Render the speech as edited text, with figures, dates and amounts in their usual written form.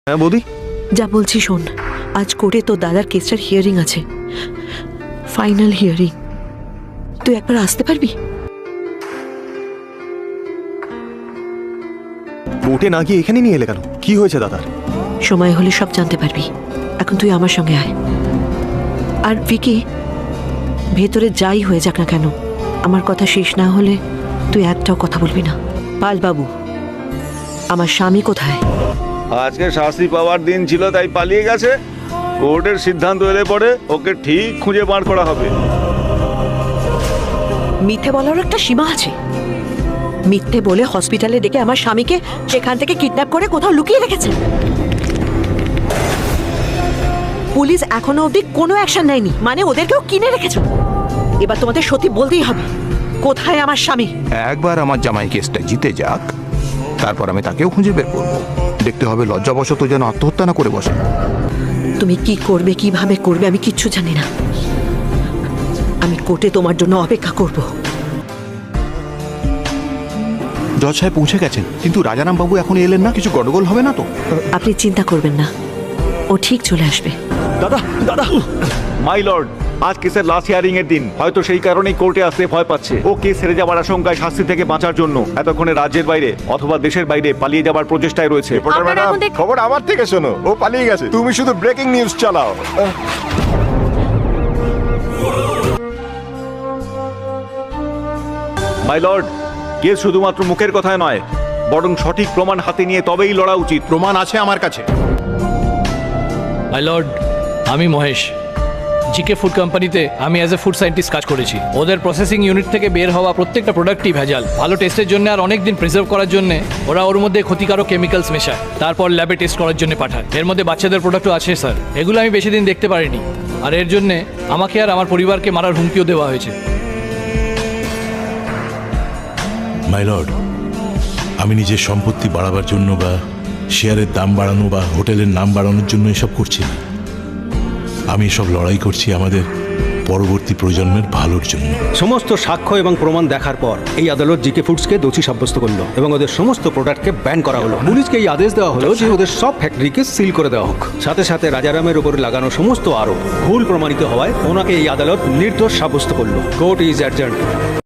হ্যাঁ বৌদি, যা বলছি শোন, আজ কোর্টে তোর দাদার কেসটার হিয়ারিং আছে, ফাইনাল হিয়ারিং। তুই একবার আসতে পারবি? কোর্টে না গিয়ে এখানে নিয়ে এলে কেন? কি হয়েছে দাদার? সময় হলে সব জানতে পারবি। এখন তুই আমার সঙ্গে আয়। আর ভিকি, ভেতরে যাই হয়ে যাক না কেন, আমার কথা শেষ না হলে তুই একটাও কথা বলবি না। পাল বাবু, আমার স্বামী কোথায়? আজকে শাস্তি পাওয়ার দিন ছিল তাই পালিয়ে গেছে। কোর্টের সিদ্ধান্ত এলে পরে ওকে ঠিক খুঁজে বার করা হবে। মিথ্যে বলার একটা সীমা আছে। মিথ্যে বলে হসপিটালে ডেকে আমার স্বামীকে সেখান থেকে কিডন্যাপ করে কোথাও লুকিয়ে রেখেছে। পুলিশ এখনো অবধি কোনো অ্যাকশন নেয়নি, মানে ওদেরকেও কিনে রেখেছে। এবার তোমাদের সত্যি বলতেই হবে, কোথায় আমার স্বামী? একবার আমার জামাই কেসটা জিতে যাক, তারপর আমি তাকেও খুঁজে বের করবো। দেখতে হবে লজ্জাবশত যেন আত্মহত্যা না করে বসে। তুমি কি করবে, কিভাবে করবে, আমি কিচ্ছু জানি না। আমি কোর্টে তোমার জন্য অপেক্ষা করব। জজ সাহেব পৌঁছে গেছেন, কিন্তু রাজারাম বাবু এখন এলেন না। কিছু গন্ডগোল হবে না তো? আপনি চিন্তা করবেন না, ও ঠিক চলে আসবে। দাদা দাদা, মাই লর্ড, আজ কেসের লাস্ট হিয়ারিং এর দিন। হয়তো সেই কারণেই কোর্টে আসতে ভয় পাচ্ছে। ও কেস হেরে যাওয়ার আশঙ্কায় শাস্তি থেকে বাঁচার জন্য এতক্ষণে রাজ্যের বাইরে অথবা দেশের বাইরে পালিয়ে যাবার প্রচেষ্টায় রয়েছে। রিপোর্টার ম্যাডাম, খবর আমার থেকে শোনো। ও পালিয়ে গেছে, তুমি শুধু ব্রেকিং নিউজ চালাও। মাই লর্ড, কেস শুধুমাত্র মুখের কথায় নয়, বরং সঠিক প্রমাণ হাতে নিয়ে তবেই লড়া উচিত। প্রমাণ আছে আমার কাছে। মাই লর্ড, আমি মহেশ। জিকে ফুড কোম্পানিতে আমি অ্যাজ এ ফুড সায়েন্টিস্ট কাজ করেছি। ওদের প্রসেসিং ইউনিট থেকে বের হওয়া প্রত্যেকটা প্রোডাক্টই ভেজাল। ভালো টেস্টের জন্য আর অনেক দিন প্রিজার্ভ করার জন্য ওরা ওর মধ্যে ক্ষতিকারক কেমিক্যালস মেশায়, তারপর ল্যাবে টেস্ট করার জন্য পাঠায়। এর মধ্যে বাচ্চাদের প্রোডাক্টও আছে স্যার। এগুলো আমি বেশি দিন দেখতে পারিনি, আর এর জন্যে আমাকে আর আমার পরিবারকে মারার হুমকিও দেওয়া হয়েছে। মাই লর্ড, আমি নিজের সম্পত্তি বাড়াবার জন্য বা শেয়ারের দাম বাড়ানো বা হোটেলের নাম বাড়ানোর জন্য এসব করছি না। আমি এসব লড়াই করছি আমাদের পরবর্তী প্রজন্মের ভালোর জন্য। সমস্ত সাক্ষ্য এবং প্রমাণ দেখার পর এই আদালত জিকে ফুডসকে দোষী সাব্যস্ত করলো এবং ওদের সমস্ত প্রোডাক্টকে ব্যান করা হলো। পুলিশকে এই আদেশ দেওয়া হলো যে ওদের সব ফ্যাক্টরিকে সিল করে দেওয়া হোক। সাথে সাথে রাজারামের উপর লাগানো সমস্ত আরোপ ভুল প্রমাণিত হওয়ায় ওনাকে এই আদালত নির্দোষ সাব্যস্ত করলো। Court is adjourned.